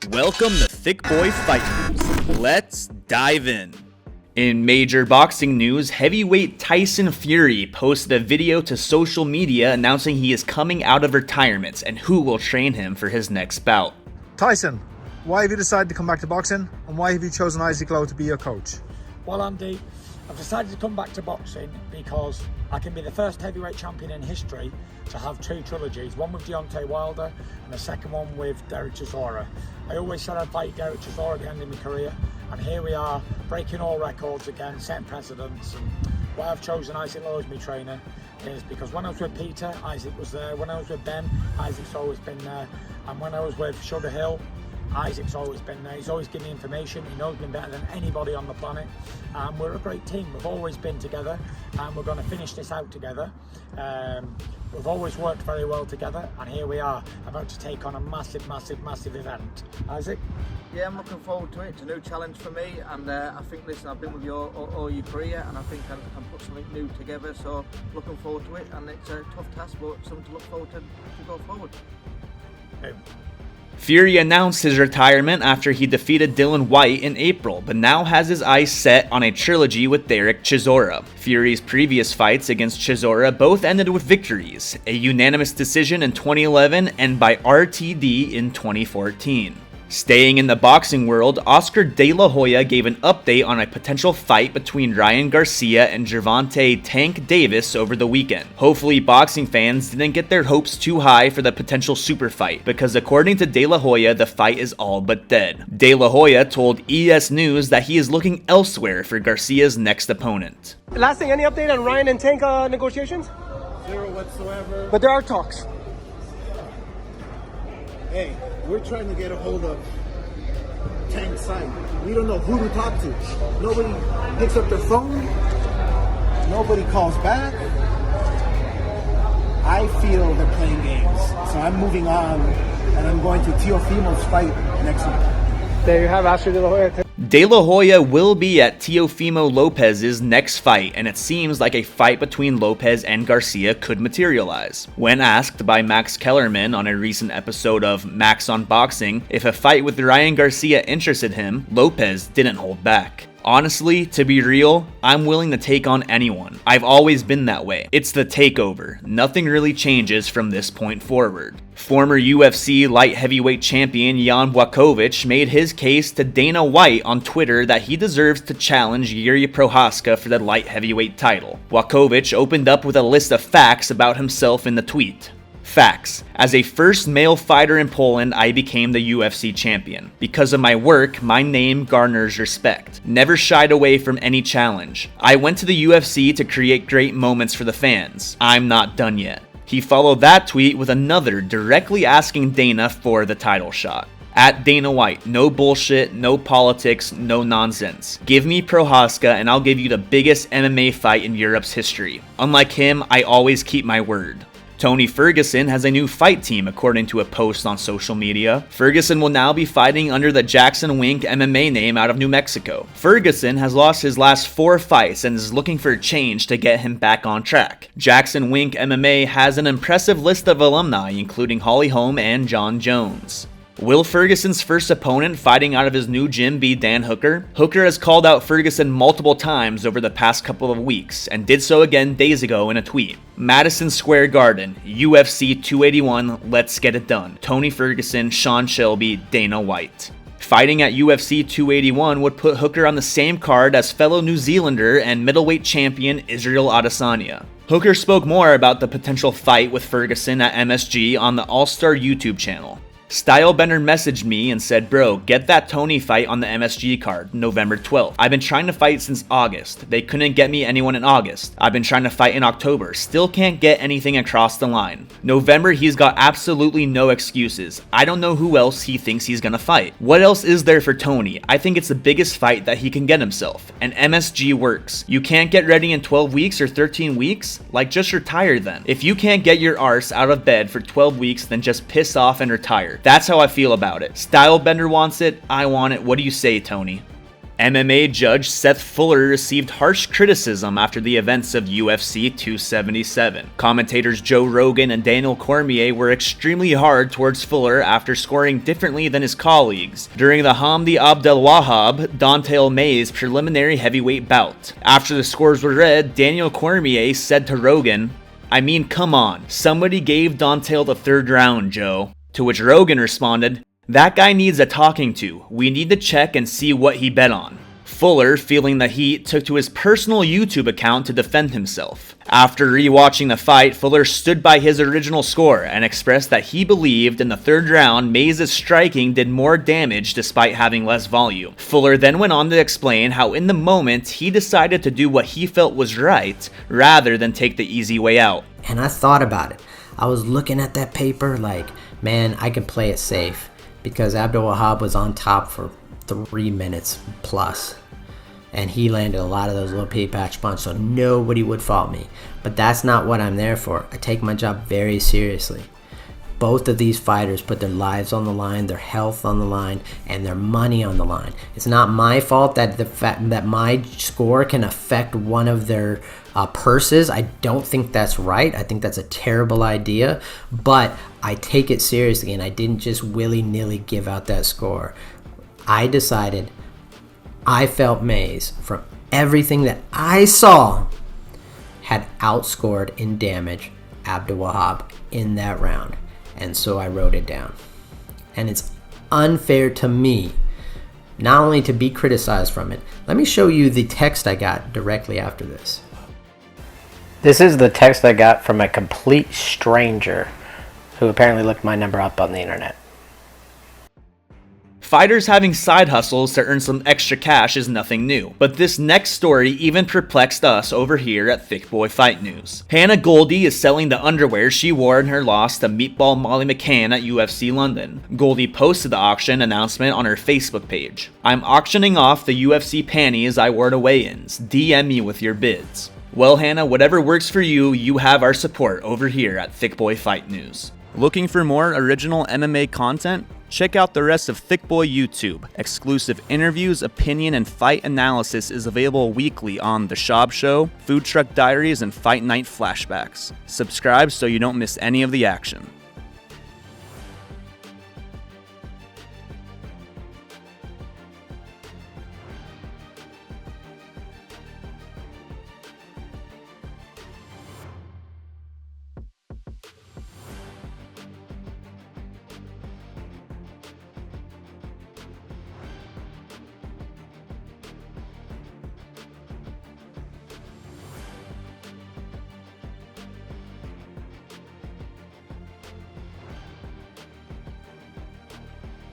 Welcome to Thick Boy Fight News. Let's dive in. In major boxing news, heavyweight Tyson Fury posted a video to social media announcing he is coming out of retirement and who will train him for his next bout. Tyson, why have you decided to come back to boxing, and why have you chosen Isaac Lowe to be your coach? Well, Andy, I've decided to come back to boxing because I can be the first heavyweight champion in history to have two trilogies, one with Deontay Wilder and the second one with Derek Chisora. I always said I'd fight Derek Chisora at the end of my career, and here we are, breaking all records again, setting precedents. And why I've chosen Isaac Lowe as my trainer is because when I was with Peter, Isaac was there. When I was with Ben, Isaac's always been there. And when I was with Sugar Hill, Isaac's always been there. He's always given me information. He knows me better than anybody on the planet. And we're a great team. We've always been together, and we're going to finish this out together. We've always worked very well together, and here we are, about to take on a massive event. Isaac? Yeah, I'm looking forward to it. It's a new challenge for me, and I think, listen, I've been with you all your career, and I think I can put something new together, so looking forward to it. And it's a tough task, but something to look forward to go forward. Fury announced his retirement after he defeated Dillian Whyte in April, but now has his eyes set on a trilogy with Derek Chisora. Fury's previous fights against Chisora both ended with victories, a unanimous decision in 2011 and by RTD in 2014. Staying in the boxing world, Oscar De La Hoya gave an update on a potential fight between Ryan Garcia and Gervonta "Tank" Davis over the weekend. Hopefully boxing fans didn't get their hopes too high for the potential super fight, because according to De La Hoya, the fight is all but dead. De La Hoya told ES News that he is looking elsewhere for Garcia's next opponent. Last thing, any update on Ryan and Tank negotiations? Zero whatsoever. But there are talks. Hey, we're trying to get a hold of Tank's side. We don't know who to talk to. Nobody picks up their phone. Nobody calls back. I feel they're playing games. So I'm moving on, and I'm going to Teofimo's fight next week. There you have Oscar De La Hoya. De La Hoya will be at Teofimo Lopez's next fight, and it seems like a fight between Lopez and Garcia could materialize. When asked by Max Kellerman on a recent episode of Max on Boxing if a fight with Ryan Garcia interested him, Lopez didn't hold back. Honestly, to be real, I'm willing to take on anyone. I've always been that way. It's the takeover. Nothing really changes from this point forward. Former UFC light heavyweight champion Jan Blachowicz made his case to Dana White on Twitter that he deserves to challenge Jiri Prochazka for the light heavyweight title. Blachowicz opened up with a list of facts about himself in the tweet. Facts. As a first male fighter in Poland, I became the UFC champion. Because of my work, my name garners respect. Never shied away from any challenge. I went to the UFC to create great moments for the fans. I'm not done yet. He followed that tweet with another directly asking Dana for the title shot. At Dana White, no bullshit, no politics, no nonsense. Give me Prochazka and I'll give you the biggest MMA fight in Europe's history. Unlike him, I always keep my word. Tony Ferguson has a new fight team according to a post on social media. Ferguson will now be fighting under the Jackson Wink MMA name out of New Mexico. Ferguson has lost his last 4 fights and is looking for a change to get him back on track. Jackson Wink MMA has an impressive list of alumni including Holly Holm and John Jones. Will Ferguson's first opponent fighting out of his new gym be Dan Hooker? Hooker has called out Ferguson multiple times over the past couple of weeks, and did so again days ago in a tweet. Madison Square Garden, UFC 281, let's get it done. Tony Ferguson, Sean Shelby, Dana White. Fighting at UFC 281 would put Hooker on the same card as fellow New Zealander and middleweight champion Israel Adesanya. Hooker spoke more about the potential fight with Ferguson at MSG on the All-Star YouTube channel. Stylebender messaged me and said, bro, get that Tony fight on the MSG card, November 12th. I've been trying to fight since August. They couldn't get me anyone in August. I've been trying to fight in October. Still can't get anything across the line. November, he's got absolutely no excuses. I don't know who else he thinks he's gonna fight. What else is there for Tony? I think it's the biggest fight that he can get himself. And MSG works. You can't get ready in 12 weeks or 13 weeks? Like, just retire then. If you can't get your arse out of bed for 12 weeks, then just piss off and retire. That's how I feel about it. Stylebender wants it, I want it. What do you say, Tony? MMA judge Seth Fuller received harsh criticism after the events of UFC 277. Commentators Joe Rogan and Daniel Cormier were extremely hard towards Fuller after scoring differently than his colleagues during the Hamdi Abdelwahab Don'Tale Mayes preliminary heavyweight bout. After the scores were read, Daniel Cormier said to Rogan, "I mean, come on, somebody gave Don'Tale the third round, Joe." To which Rogan responded, "That guy needs a talking to. We need to check and see what he bet on." Fuller, feeling the heat, took to his personal YouTube account to defend himself. After rewatching the fight, Fuller stood by his original score and expressed that he believed in the third round Mayes' striking did more damage despite having less volume. Fuller then went on to explain how in the moment he decided to do what he felt was right rather than take the easy way out. And I thought about it. I was looking at that paper like, man, I can play it safe because Abdelwahab was on top for 3 minutes plus. And he landed a lot of those low pay patch punches, so nobody would fault me. But that's not what I'm there for. I take my job very seriously. Both of these fighters put their lives on the line, their health on the line, and their money on the line. It's not my fault that that my score can affect one of their purses. I don't think that's right. I think that's a terrible idea. But I take it seriously, and I didn't just willy-nilly give out that score. I decided I felt Mayes, from everything that I saw, had outscored in damage Abdelwahab in that round. And so I wrote it down. And it's unfair to me not only to be criticized from it. Let me show you the text I got directly after this. This is the text I got from a complete stranger who apparently looked my number up on the internet. Fighters having side hustles to earn some extra cash is nothing new, but this next story even perplexed us over here at Thick Boy Fight News. Hannah Goldy is selling the underwear she wore in her loss to Meatball Molly McCann at UFC London. Goldy posted the auction announcement on her Facebook page. "I'm auctioning off the UFC panties I wore to weigh-ins. DM me with your bids." Well, Hannah, whatever works for you, you have our support over here at Thick Boy Fight News. Looking for more original MMA content? Check out the rest of Thick Boy YouTube. Exclusive interviews, opinion, and fight analysis is available weekly on The Shab Show, Food Truck Diaries, and Fight Night Flashbacks. Subscribe so you don't miss any of the action.